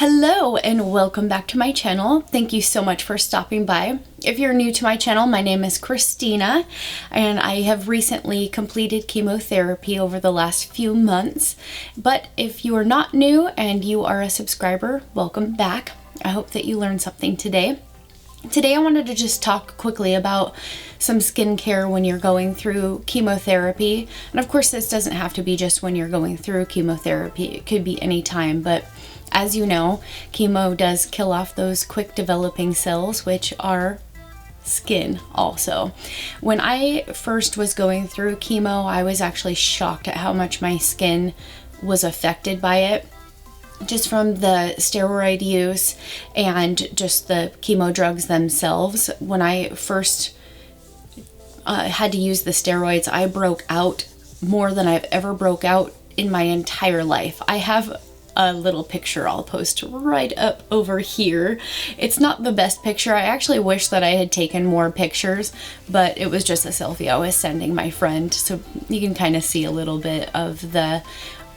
Hello and welcome back to my channel. Thank you so much for stopping by. If you're new to my channel, my name is Christina and I have recently completed chemotherapy over the last few months. But if you are not new and you are a subscriber, welcome back. I hope that you learned something today. Today I wanted to just talk quickly about some skincare when you're going through chemotherapy. And of course this doesn't have to be just when you're going through chemotherapy. It could be any time, but as you know, chemo does kill off those quick developing cells, which are skin also. When I first was going through chemo, I was actually shocked at how much my skin was affected by it. Just from the steroid use and just the chemo drugs themselves. When I first had to use the steroids, I broke out more than I've ever broke out in my entire life. I have a little picture I'll post right up over here. It's not the best picture. I actually wish that I had taken more pictures, but it was just a selfie I was sending my friend, so you can kind of see a little bit of the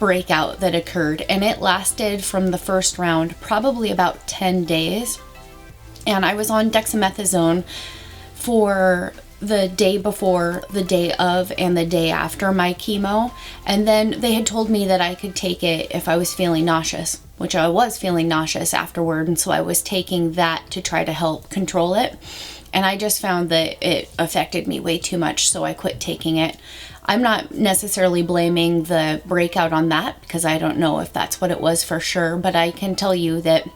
breakout that occurred, and it lasted from the first round probably about 10 days. And I was on dexamethasone for the day before, the day of, and the day after my chemo, and then they had told me that I could take it if I was feeling nauseous, which I was feeling nauseous afterward, and so I was taking that to try to help control it, and I just found that it affected me way too much, so I quit taking it. I'm not necessarily blaming the breakout on that because I don't know if that's what it was for sure, but I can tell you that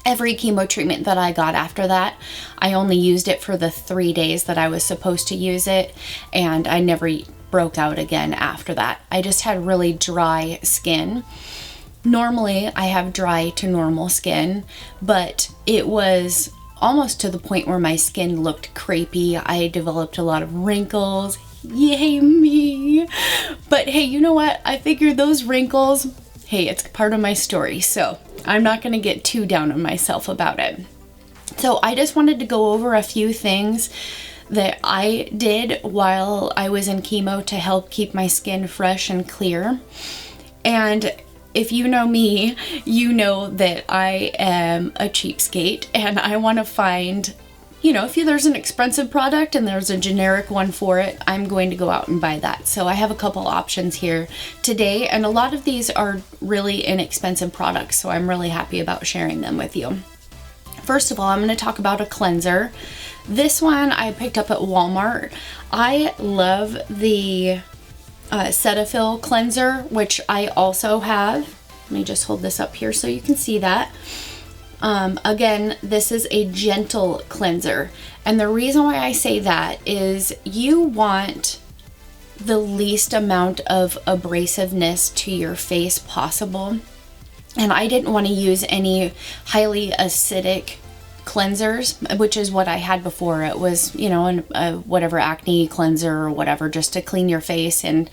every chemo treatment that I got after that, I only used it for the 3 days that I was supposed to use it, and I never broke out again after that. I just had really dry skin. Normally, I have dry to normal skin, but it was almost to the point where my skin looked crepey. I developed a lot of wrinkles. Yay me! But hey, you know what? I figured those wrinkles, hey, it's part of my story, so I'm not going to get too down on myself about it. So I just wanted to go over a few things that I did while I was in chemo to help keep my skin fresh and clear. And if you know me, you know that I am a cheapskate and I want to find, you know, if there's an expensive product and there's a generic one for it, I'm going to go out and buy that. So I have a couple options here today, and a lot of these are really inexpensive products, so I'm really happy about sharing them with you. First of all, I'm going to talk about a cleanser. This one I picked up at Walmart. I love the Cetaphil cleanser, which I also have. Let me just hold this up here so you can see that. Again, this is a gentle cleanser, and the reason why I say that is you want the least amount of abrasiveness to your face possible, and I didn't want to use any highly acidic cleansers, which is what I had before. It was, you know, whatever acne cleanser or whatever, just to clean your face and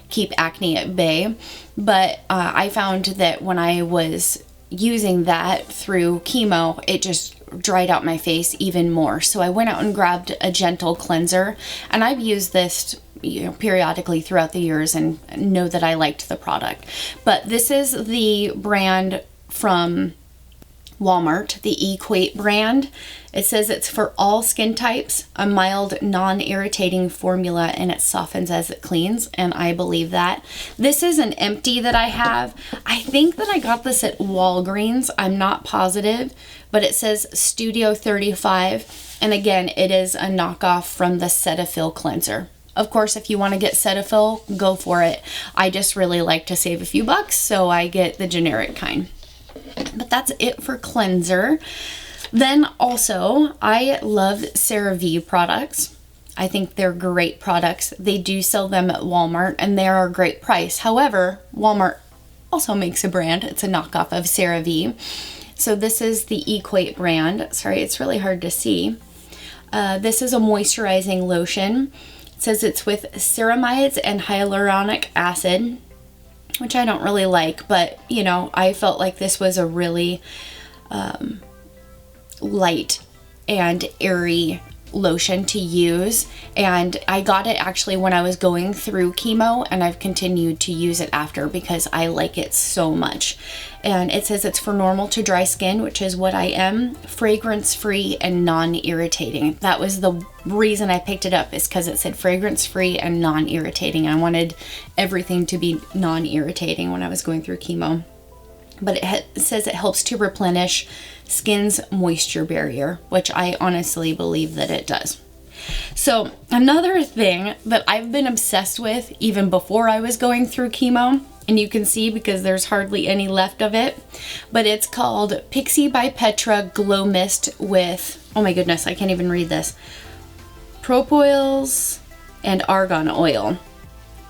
keep acne at bay. But I found that when I was using that through chemo, it just dried out my face even more. So I went out and grabbed a gentle cleanser, and I've used this, you know, periodically throughout the years and know that I liked the product. But this is the brand from Walmart, the Equate brand. It says it's for all skin types, a mild, non-irritating formula, and it softens as it cleans, and I believe that. This is an empty that I have. I think that I got this at Walgreens. I'm not positive, but it says Studio 35, and again, it is a knockoff from the Cetaphil cleanser. Of course, if you want to get Cetaphil, go for it. I just really like to save a few bucks, so I get the generic kind. But that's it for cleanser. Then also, I love CeraVe products. I think they're great products. They do sell them at Walmart, and they are a great price. However, Walmart also makes a brand. It's a knockoff of CeraVe. So this is the Equate brand. Sorry, it's really hard to see. This is a moisturizing lotion. It says it's with ceramides and hyaluronic acid, which I don't really like, but you know, I felt like this was a really light and airy lotion to use, and I got it actually when I was going through chemo, and I've continued to use it after because I like it so much. And it says it's for normal to dry skin, which is what I am, fragrance free and non-irritating. That was the reason I picked it up, is because it said fragrance free and non-irritating. I wanted everything to be non-irritating when I was going through chemo. But it says it helps to replenish skin's moisture barrier, which I honestly believe that it does. So another thing that I've been obsessed with even before I was going through chemo, and you can see because there's hardly any left of it, but it's called Pixie by Petra Glow Mist with, oh my goodness, I can't even read this, propolis and argan oil.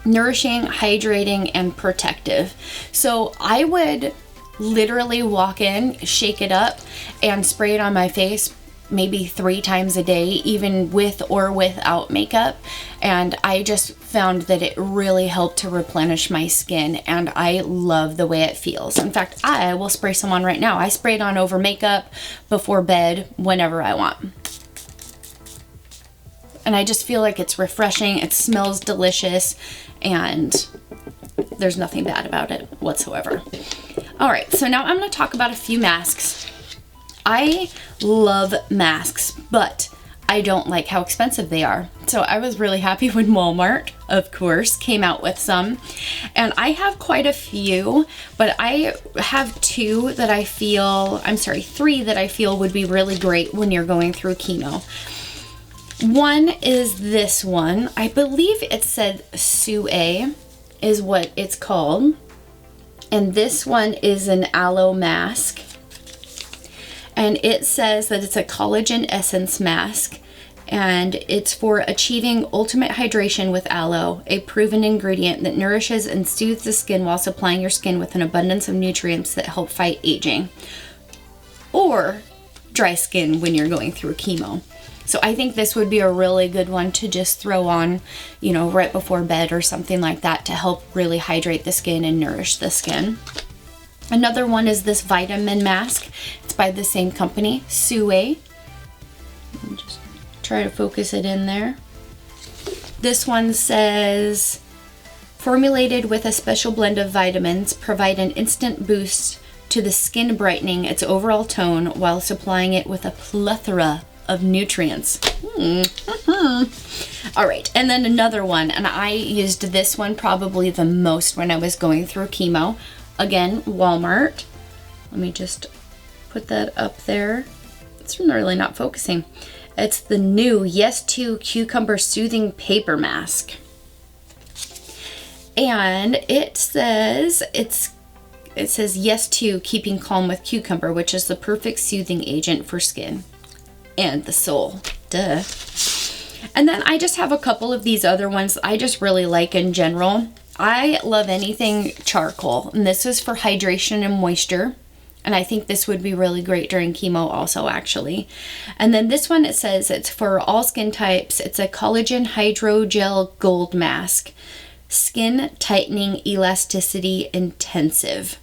Nourishing, hydrating, and protective. So I would literally walk in, shake it up, and spray it on my face maybe 3 times a day, even with or without makeup. And I just found that it really helped to replenish my skin, and I love the way it feels. In fact, I will spray some on right now. I spray it on over makeup, before bed, whenever I want. And I just feel like it's refreshing, it smells delicious, and there's nothing bad about it whatsoever. All right, so now I'm going to talk about a few masks. I love masks, but I don't like how expensive they are. So I was really happy when Walmart, of course, came out with some. And I have quite a few, but I have 3 that I feel would be really great when you're going through chemo. One is this one. I believe it said Sue is what it's called. And this one is an aloe mask. And it says that it's a collagen essence mask. And it's for achieving ultimate hydration with aloe, a proven ingredient that nourishes and soothes the skin while supplying your skin with an abundance of nutrients that help fight aging. Or dry skin when you're going through chemo. So I think this would be a really good one to just throw on, you know, right before bed or something like that to help really hydrate the skin and nourish the skin. Another one is this vitamin mask. It's by the same company, Sue. Just try to focus it in there. This one says, formulated with a special blend of vitamins, provide an instant boost to the skin, brightening its overall tone while supplying it with a plethora of nutrients. All right, and then another one, and I used this one probably the most when I was going through chemo. Again, Walmart. Let me just put that up there. It's really not focusing. It's the new Yes To Cucumber Soothing Paper Mask. And it says Yes To Keeping Calm with Cucumber, which is the perfect soothing agent for skin and the soul. Duh. And then I just have a couple of these other ones I just really like in general. I love anything charcoal, and this is for hydration and moisture. And I think this would be really great during chemo also, actually. And then this one, it says it's for all skin types. It's a collagen hydrogel gold mask. Skin tightening elasticity intensive.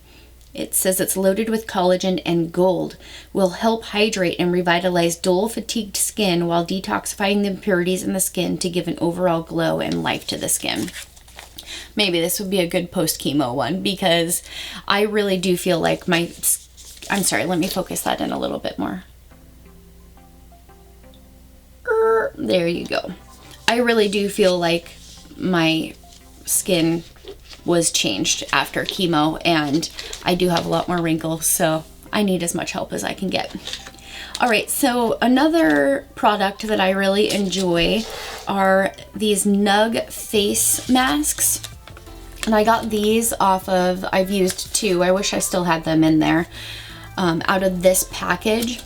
It says it's loaded with collagen and gold. Will help hydrate and revitalize dull, fatigued skin while detoxifying the impurities in the skin to give an overall glow and life to the skin. Maybe this would be a good post-chemo one, because I really do feel like I'm sorry, let me focus that in a little bit more. There you go. I really do feel like my skin was changed after chemo, and I do have a lot more wrinkles, so I need as much help as I can get. All right, so another product that I really enjoy are these Nug face masks. And I got these off of, I've used 2, I wish I still had them in there, out of this package.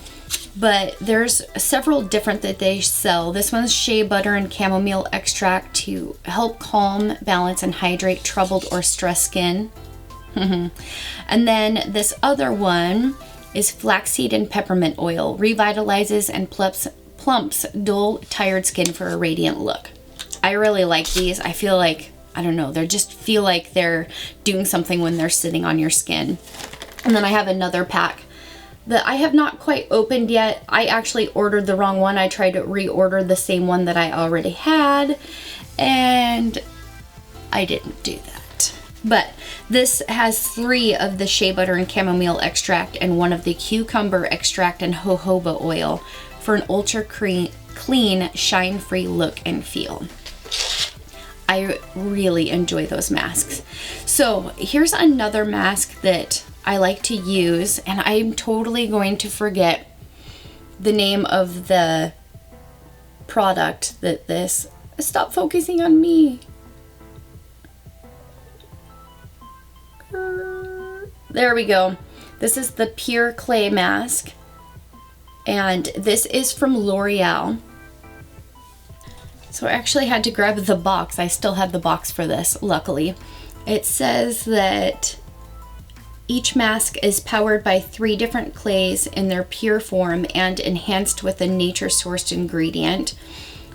But there's several different that they sell. This one's shea butter and chamomile extract to help calm, balance, and hydrate troubled or stressed skin. And then this other one is flaxseed and peppermint oil. Revitalizes and plumps dull, tired skin for a radiant look. I really like these. I feel like, I don't know, they just feel like they're doing something when they're sitting on your skin. And then I have another pack I have not quite opened yet. I actually ordered the wrong one. I tried to reorder the same one that I already had, and I didn't do that. But this has 3 of the shea butter and chamomile extract and 1 of the cucumber extract and jojoba oil for an ultra clean, shine-free look and feel. I really enjoy those masks. So here's another mask that I like to use, and I'm totally going to forget the name of the product that this... Stop focusing on me. There we go. This is the Pure Clay Mask, and this is from L'Oreal. So I actually had to grab the box. I still had the box for this, luckily. It says that each mask is powered by 3 different clays in their pure form and enhanced with a nature-sourced ingredient.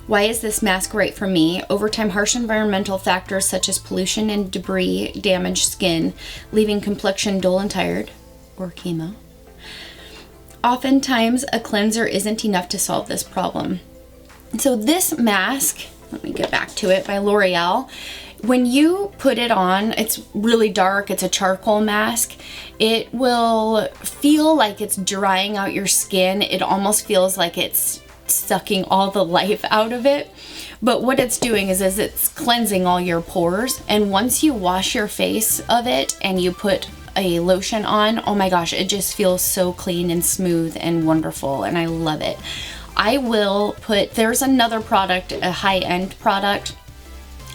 Why is this mask right for me? Over time, harsh environmental factors such as pollution and debris damage skin, leaving complexion dull and tired, or chemo. Oftentimes, a cleanser isn't enough to solve this problem. So this mask, let me get back to it, by L'Oreal, when you put it on, it's really dark, it's a charcoal mask. It will feel like it's drying out your skin. It almost feels like it's sucking all the life out of it. But what it's doing is it's cleansing all your pores. And once you wash your face of it and you put a lotion on, oh my gosh, it just feels so clean and smooth and wonderful, and I love it. I will put, there's another product, a high-end product.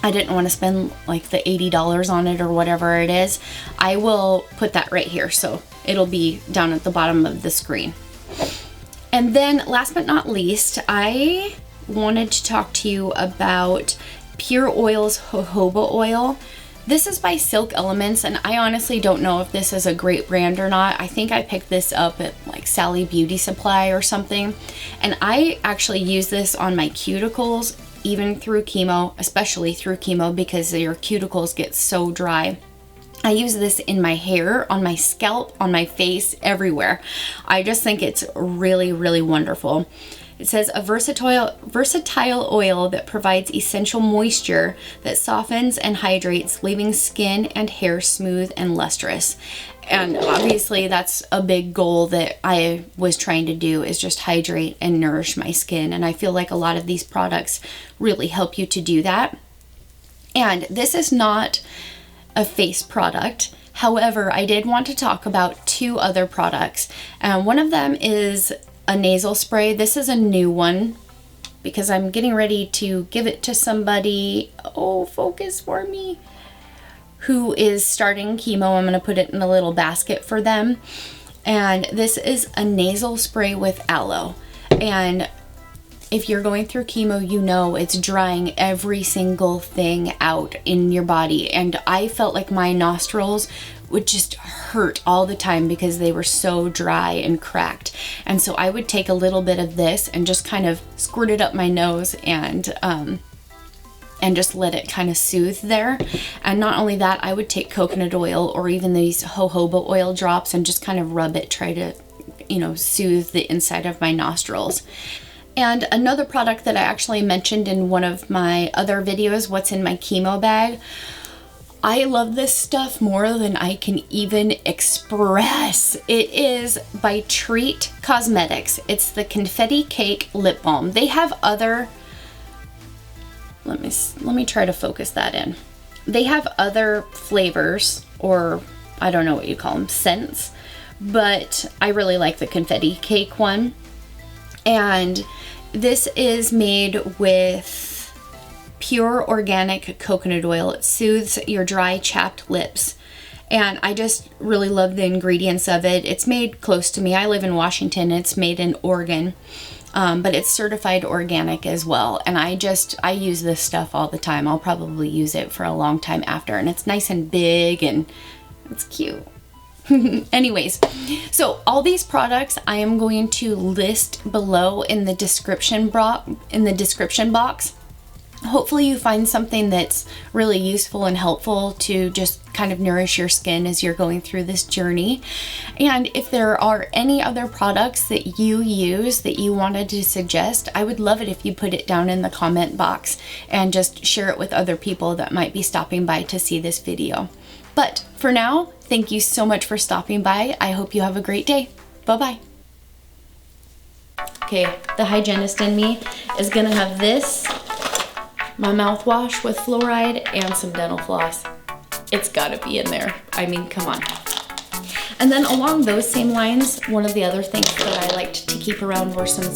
I didn't want to spend like the $80 on it or whatever it is. I will put that right here, so it'll be down at the bottom of the screen. And then last but not least, I wanted to talk to you about Pure Oil's jojoba oil. This is by Silk Elements, and I honestly don't know if this is a great brand or not. I think I picked this up at like Sally Beauty Supply or something. And I actually use this on my cuticles, even through chemo, especially through chemo, because your cuticles get so dry. I use this in my hair, on my scalp, on my face, everywhere. I just think it's really, really wonderful. It says a versatile oil that provides essential moisture that softens and hydrates, leaving skin and hair smooth and lustrous. And obviously that's a big goal that I was trying to do, is just hydrate and nourish my skin. And I feel like a lot of these products really help you to do that. And this is not a face product. However, I did want to talk about 2 other products. One of them is a nasal spray. This is a new one because I'm getting ready to give it to somebody, oh, focus for me, who is starting chemo. I'm going to put it in a little basket for them. And this is a nasal spray with aloe. And if you're going through chemo, you know it's drying every single thing out in your body. And I felt like my nostrils would just hurt all the time because they were so dry and cracked. And so I would take a little bit of this and just kind of squirt it up my nose and just let it kind of soothe there. And not only that, I would take coconut oil or even these jojoba oil drops and just kind of rub it, try to, you know, soothe the inside of my nostrils. And another product that I actually mentioned in one of my other videos, what's in my chemo bag. I love this stuff more than I can even express. It is by Treat Cosmetics. It's the Confetti Cake Lip Balm. They have other, let me try to focus that in. They have other flavors, or I don't know what you call them, scents, but I really like the Confetti Cake one. And this is made with pure organic coconut oil. It soothes your dry, chapped lips. And I just really love the ingredients of it. It's made close to me. I live in Washington. It's made in Oregon, but it's certified organic as well. And I use this stuff all the time. I'll probably use it for a long time after. And it's nice and big and it's cute. Anyways, so all these products I am going to list below in the description box. hopefully you find something that's really useful and helpful to just kind of nourish your skin as you're going through this journey. And if there are any other products that you use that you wanted to suggest, I would love it if you put it down in the comment box and just share it with other people that might be stopping by to see this video. But for now, thank you so much for stopping by. I hope you have a great day. Bye-bye. Okay, the hygienist in me is gonna have this, my mouthwash with fluoride, and some dental floss. It's gotta be in there. I mean, come on. And then along those same lines, one of the other things that I liked to keep around were some